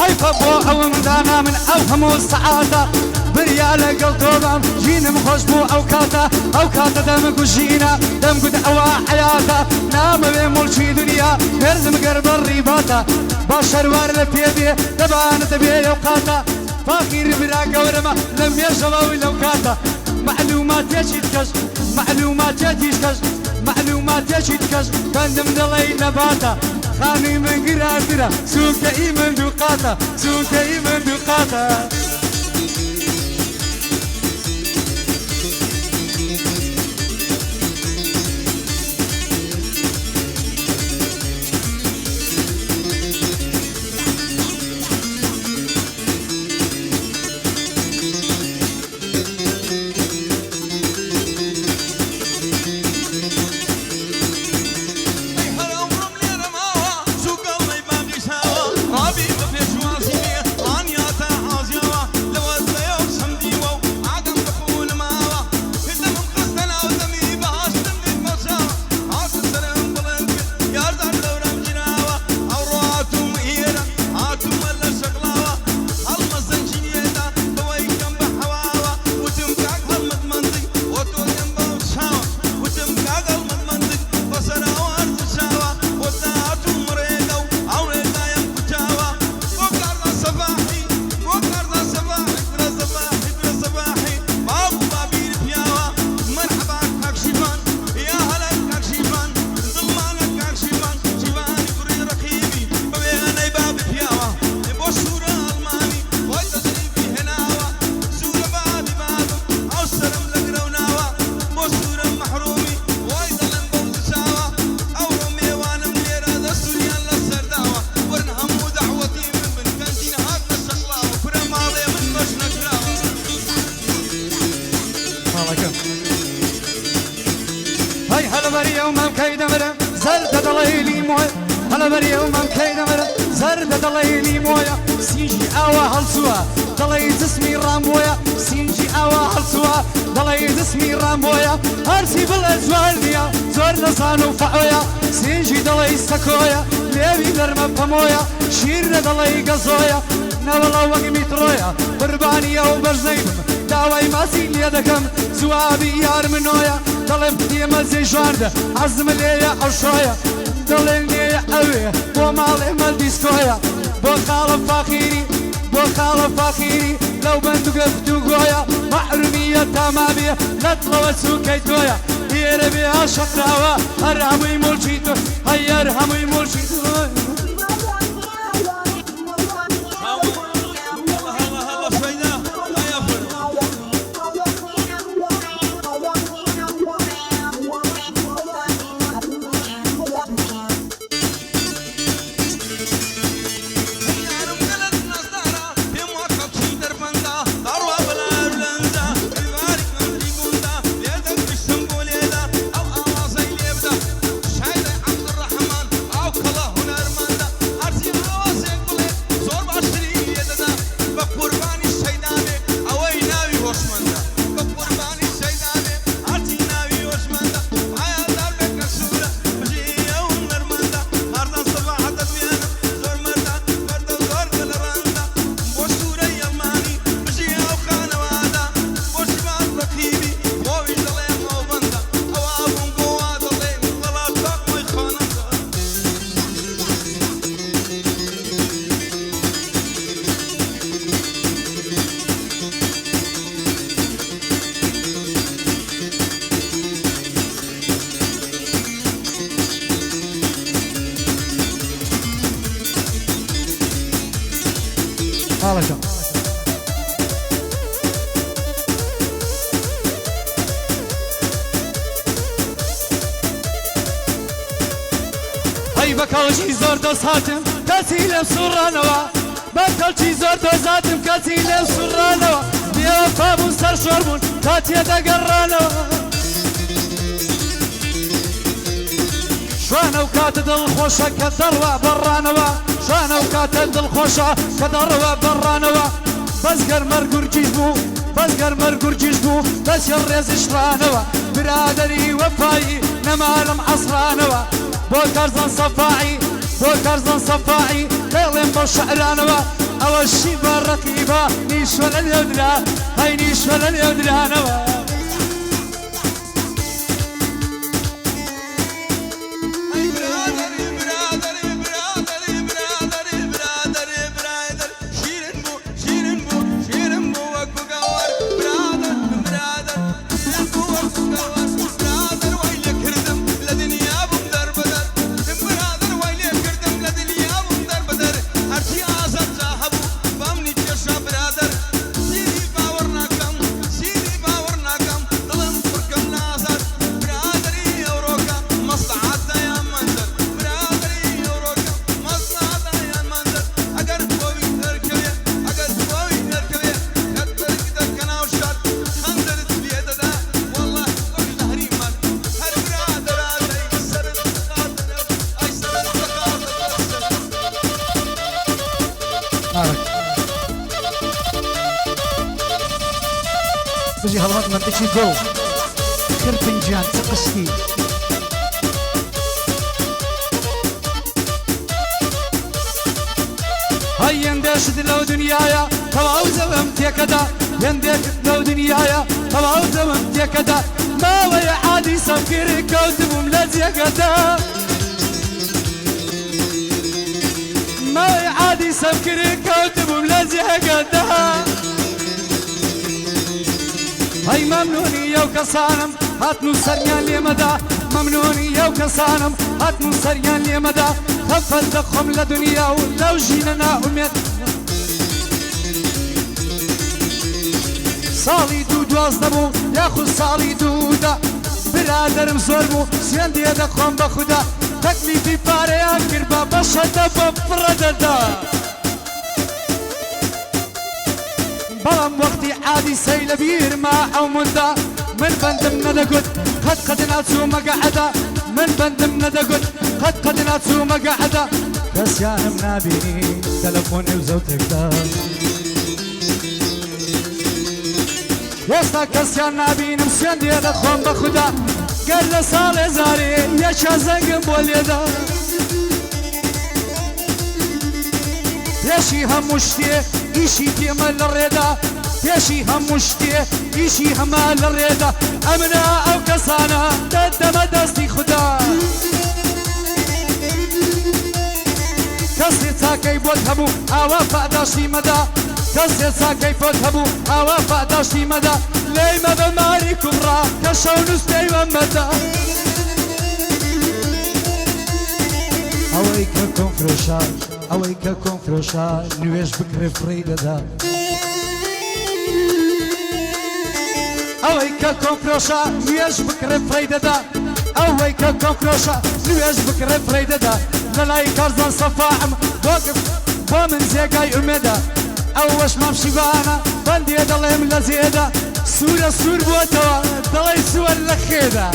حيفا بو او مدانا من اوهم السعادة بريالة قلتوبام جينا مخوش بو او كاتا دم قجينا دم قد اوا حياتا نام بملشي دنيا نرزم قرب الريباتا باشر وار لبيبي دبان تبي اوقاتا فاخر برا قورما لم يشبه لو كاتا معلومات يشيتكش معلومات يشيتكش معلومات يشيتكش بندم دلي نباتا خاني من قراتنا سوك ايمن دوقاتا سوك ايمن دوقاتا سينجي دلي سكويا ليبي درما بمويا شير دلي قصويا نبلا وقمي ترويا بربانيا وبرزينم داوي ماسي ليدكم زوابي يار منويا دلي بديما زي جارده عزم ليا عشويا دلي ليا اوي بو مالي مال ديسكويا بو خالف فاخيري لو بنتو قفتو قويا محرمية تمامية نطلع سوكيتويا يربي عشقراوة ارهمي ملشيتو هيا ارهمي ملشيتو بكالشي زور دوس هاتم كاسيلم سرانوا بكالشي زور دوس هاتم كاسيلم سرانوا بيا فابون سر شربون كاتيا دقرانوا شوانا وكاتد الخوشة كدروا برانوا شوانا وكاتد الخوشة كدروا برانوا بزقر مرقور جيزبو بزقر مرقور جيزبو بس يرز شرانوا برادري وفاي نمالم عصرانوا بوكرزن صفاعي بوكرزن صفاعي ليلين بالشعرانوا او الشيبة الرقيبة نيش ولا اليودرا هاي نيش ولا اليودرا نوا بجي هالوقت منطقتي جو خربنجان تقشتي هاي يندشت لو دنيايا طلعوا زممت كدا يندشت لو دنيايا طلعوا زممت كدا ما ويا عادي سفكر كوتب ملازي كدا ما ويا عادي سفكر كوتب ملازي كدا هاي ممنوني يا وكسانم هاتنو سريان لي مدى ممنوني يا وكسانم هاتنو سريان لي مدى خفت دخم لدنيا ولو جينا أميت صالي دود واصدبو ياخو صالي دودا برادرم زوربو سياندي دخم بخدا تكليفي باريا كربا بشتا بفرددا بلام وقتي عادي سيل بير ما او مدة من بندم ندقد قد ناتسو مقعدة من بندم ندقد قد ناتسو مقعدة كسيان منابيني تلفوني وزوتك دا يستا كسيان نابيني مسيان دي دخون بخدا قال صالي زاري يا شازنق بوليدا ياشي همشتي إيشي تيمال الريدا ياشي همشتي إيشي همال الريدا أمنا أو كسانا دد مدستي خدا كسي تاكي بوتهبو أوا فأداشي مدى كسي تاكي بوتهبو أوا فأداشي مدى ليما بماري كبرى كشونس بيوان مدى أويك كونفروشا أويك كونفروشا نويش بكري فريدة دا أويك كونفروشا نويش بكري فريدة دا أويك كونفروشا نويش بكري فريدة دا للاي كارزان صفاعم وقف ومن زيقاي أمدا أوش مامشي بانا بندي دلهم لزيدا سورة سور بوتوا دلي سور لخيدا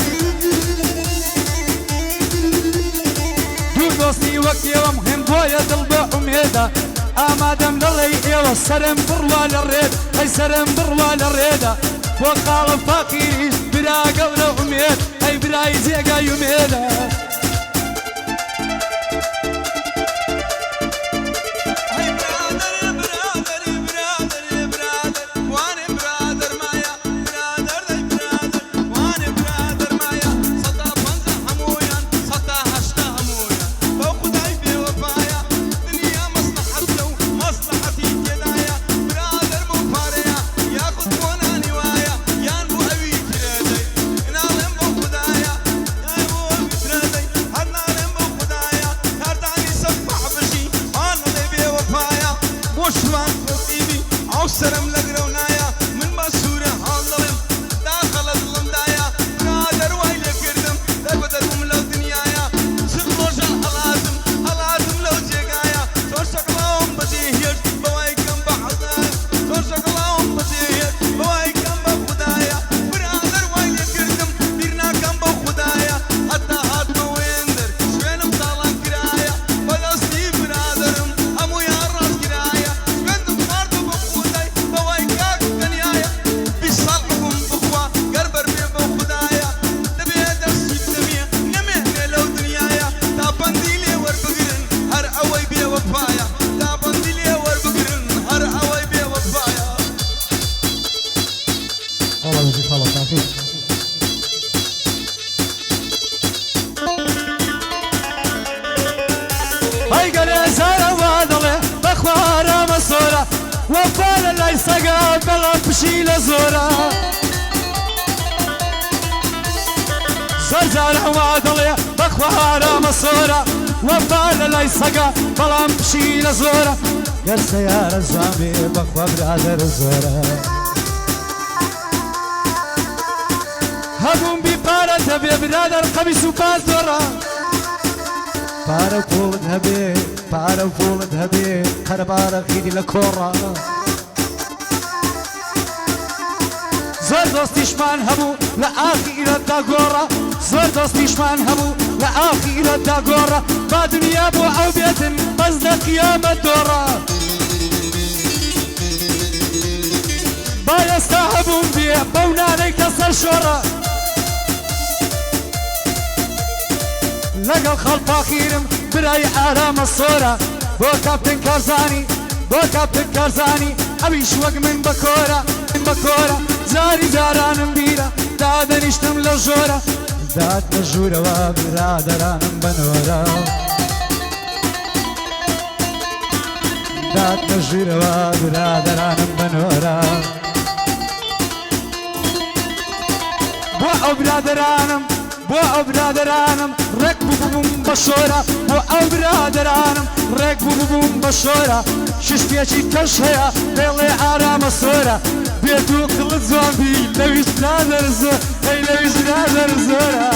دوستي وقتي ومهم بويا دلبا أميدا آمادم للي إيوه سرم بروال الريد هاي سرم بروال الريدا وقال فاقيش بلا قبل أميد هاي بلا يزيقا يميدا والله يجي خلاص عافيك. هاي قال زارة وادلة بخوارة مصورة وفال الله يسقى بلا بشيل زورة زارة وادلة بخوارة مصورة وفال الله يسقى بلا بشيل زورة يا سيارة زامي بخوا برادر زورة هبون ببارة تبي برادر قميص وبازورة بارا فول ذهبي بارا فول ذهبي خربارة خيدي لكورة زور دوستي شمان هبو لآخي إلى الداغورة زور دوستي شمان هبو لآخي إلى الداغورة با دنيا بو أو بيتن بزد قيامة دورة با يستاهبون بيه بوناني كسر شورة لقى الخلط أخيرم براي آرام الصورة بو كابتن كارزاني بو كابتن كارزاني أبي شوق من بكورة من بكورة زاري زارانم بيرة داد نشتم لجورة داد مجورة وبرادرانم بنورة داد مجورة وبرادرانم بنورة بو برادرانم بو برادرانم ركبوا بوم بشورة بو برادرانم ركبوا بوم بشورة ششتيشي تشهيا بيلي آرام الصورة بيتو خلط زوامبي لويش برادر زور اي لويش برادر زورة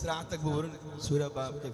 سرعتك بورن سورة باب كيف